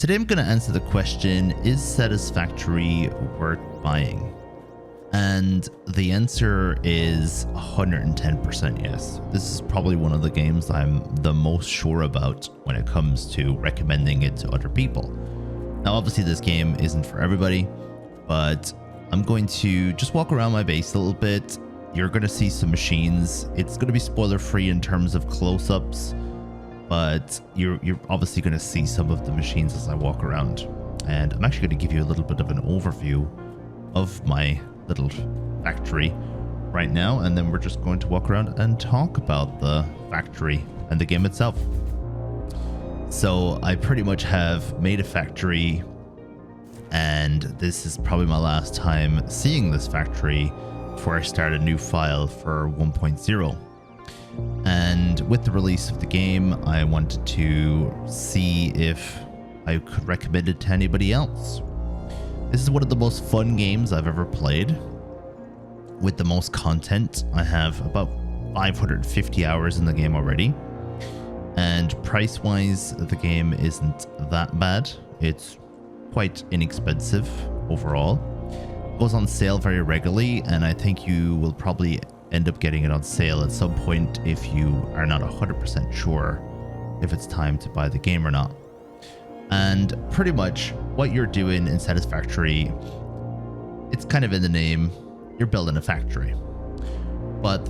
Today I'm going to answer the question, is Satisfactory worth buying? And the answer is 110% yes. This is probably one of the games I'm the most sure about when it comes to recommending it to other people. Now obviously this game isn't for everybody, but I'm going to just walk around my base a little bit. You're going to see some machines. It's going to be spoiler free in terms of close-ups, but you're obviously going to see some of the machines as I walk around. And I'm actually going to give you a little bit of an overview of my little factory right now, and then we're just going to walk around and talk about the factory and the game itself. So I pretty much have made a factory, and this is probably my last time seeing this factory before I start a new file for 1.0. And with the release of the game, I wanted to see if I could recommend it to anybody else. This is one of the most fun games I've ever played, with the most content. I have about 550 hours in the game already, and price-wise, the game isn't that bad. It's quite inexpensive overall. It goes on sale very regularly, and I think you will probably end up getting it on sale at some point if you are not 100% sure if it's time to buy the game or not. And pretty much what you're doing in Satisfactory, it's kind of in the name, you're building a factory. But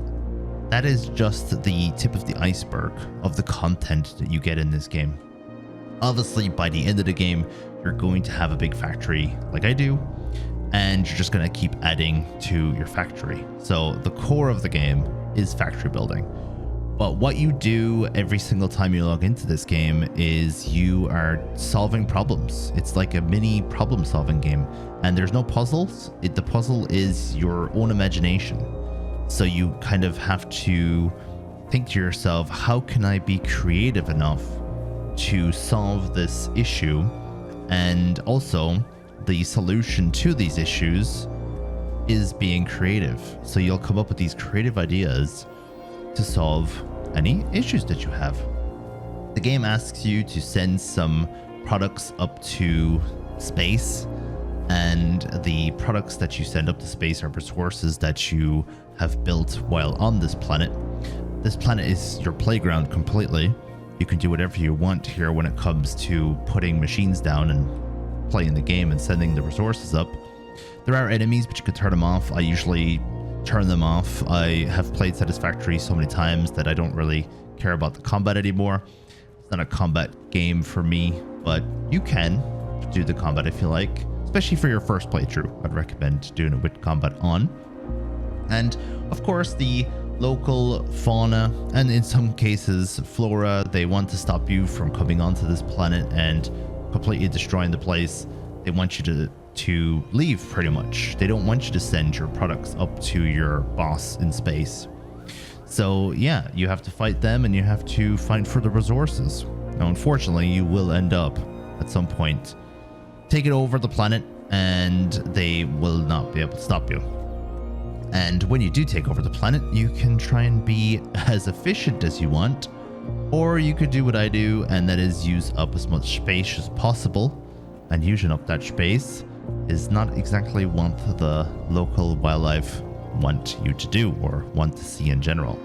that is just the tip of the iceberg of the content that you get in this game. Obviously, by the end of the game, you're going to have a big factory like I do, and you're just going to keep adding to your factory. So the core of the game is factory building. But what you do every single time you log into this game is you are solving problems. It's like a mini problem solving game, and there's no puzzles. The puzzle is your own imagination. So you kind of have to think to yourself, how can I be creative enough to solve this issue? And also the solution to these issues is being creative. So you'll come up with these creative ideas to solve any issues that you have. The game asks you to send some products up to space, and the products that you send up to space are resources that you have built while on this planet. This planet is your playground completely. You can do whatever you want here when it comes to putting machines down and playing the game and sending the resources up. There are enemies, but you can turn them off. I usually turn them off. I have played Satisfactory so many times that I don't really care about the combat anymore. It's not a combat game for me, but you can do the combat if you like, especially for your first playthrough. I'd recommend doing it with combat on. And of course, the local fauna, and in some cases flora, they want to stop you from coming onto this planet and completely destroying the place. They want you to leave, pretty much. They don't want you to send your products up to your boss in space. So yeah, you have to fight them, and you have to find further resources. Now unfortunately, you will end up at some point taking over the planet, and they will not be able to stop you. And when you do take over the planet, you can try and be as efficient as you want, or you could do what I do, and that is use up as much space as possible. And using up that space is not exactly what the local wildlife want you to do or want to see in general.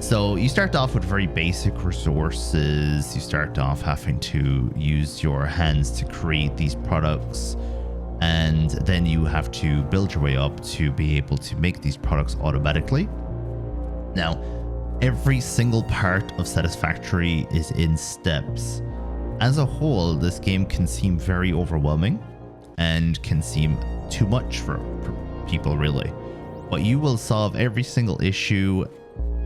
So you start off with very basic resources. You start off having to use your hands to create these products, and then you have to build your way up to be able to make these products automatically. Now, every single part of Satisfactory is in steps. As a whole, this game can seem very overwhelming and can seem too much for people, really. But you will solve every single issue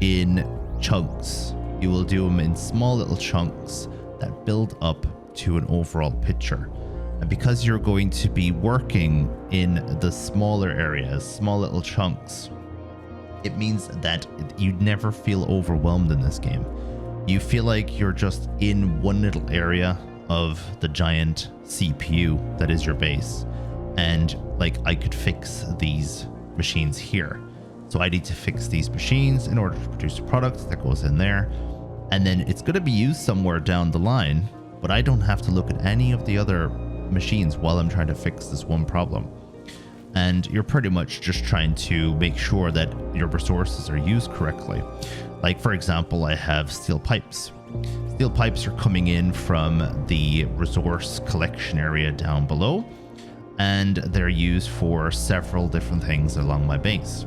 in chunks. You will do them in small little chunks that build up to an overall picture. And because you're going to be working in the smaller areas, small little chunks, it means that you never feel overwhelmed in this game. You feel like you're just in one little area of the giant CPU that is your base. And like, I could fix these machines here. So I need to fix these machines in order to produce a product that goes in there. And then it's going to be used somewhere down the line, but I don't have to look at any of the other machines while I'm trying to fix this one problem. And you're pretty much just trying to make sure that your resources are used correctly. Like, for example, I have steel pipes. Steel pipes are coming in from the resource collection area down below, and they're used for several different things along my base.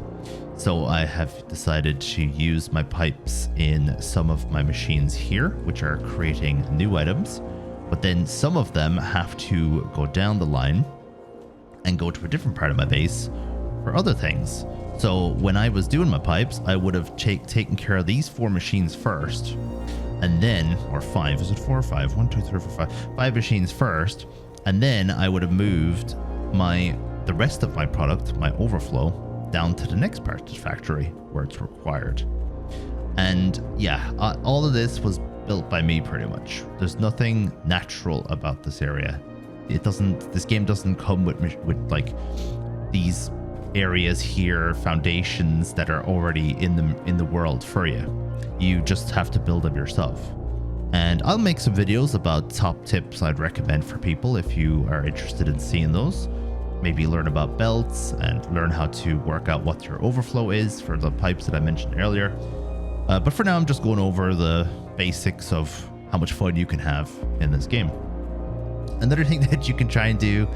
So I have decided to use my pipes in some of my machines here, which are creating new items, but then some of them have to go down the line and go to a different part of my base for other things. So when I was doing my pipes, I would have taken care of these 4 machines first, and then, or 5, is it 4 or 5? 1, 2, 3, 4, 5. 5 machines first, and then I would have moved the rest of my product, my overflow, down to the next part of the factory where it's required. And yeah, all of this was built by me pretty much. There's nothing natural about this area. This game doesn't come with like these areas here, foundations that are already in the world for you. You just have to build them yourself. And I'll make some videos about top tips I'd recommend for people if you are interested in seeing those. Maybe learn about belts and learn how to work out what your overflow is for the pipes that I mentioned earlier. But for now, I'm just going over the basics of how much fun you can have in this game. Another thing that you can try and do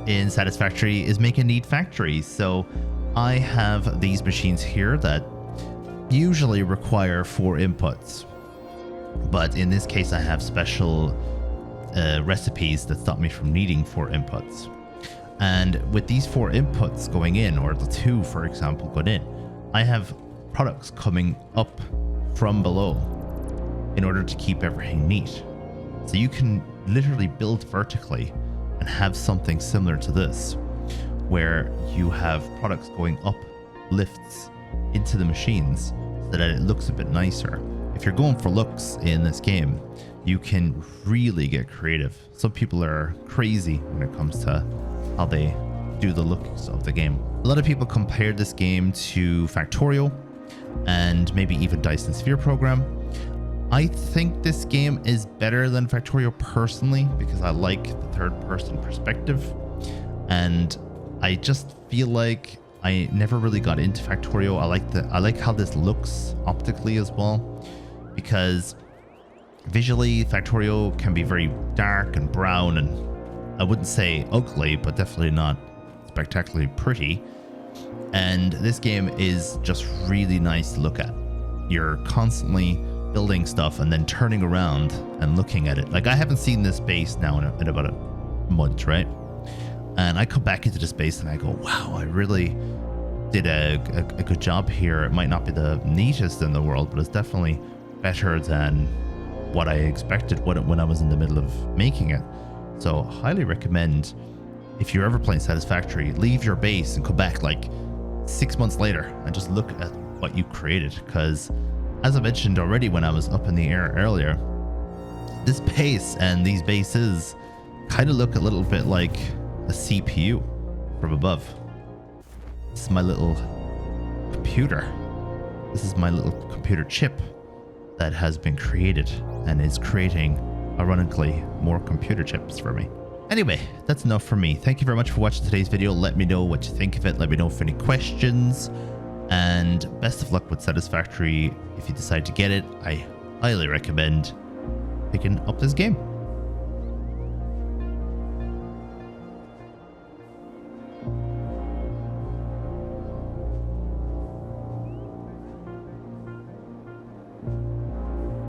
in Satisfactory is make a neat factory. So I have these machines here that usually require 4 inputs, but in this case I have special recipes that stop me from needing 4 inputs. And with these 4 inputs going in, or the 2 for example going in, I have products coming up from below in order to keep everything neat. So you can literally build vertically and have something similar to this, where you have products going up lifts into the machines so that it looks a bit nicer. If you're going for looks in this game, you can really get creative. Some people are crazy when it comes to how they do the looks of the game. A lot of people compare this game to Factorio and maybe even Dyson Sphere Program. I think this game is better than Factorio personally, because I like the third-person perspective, and I just feel like I never really got into Factorio. I like how this looks optically as well, because visually Factorio can be very dark and brown, and I wouldn't say ugly, but definitely not spectacularly pretty. And this game is just really nice to look at. You're constantly building stuff and then turning around and looking at it. Like, I haven't seen this base now in about a month, right? And I come back into this base and I go, wow, I really did a good job here. It might not be the neatest in the world, but it's definitely better than what I expected when I was in the middle of making it. So highly recommend, if you're ever playing Satisfactory, leave your base and come back like 6 months later and just look at what you created, because as I mentioned already when I was up in the air earlier, this base and these bases kind of look a little bit like a CPU from above. This is my little computer. This is my little computer chip that has been created and is creating, ironically, more computer chips for me. Anyway, that's enough for me. Thank you very much for watching today's video. Let me know what you think of it. Let me know if any questions. And best of luck with Satisfactory. If you decide to get it, I highly recommend picking up this game.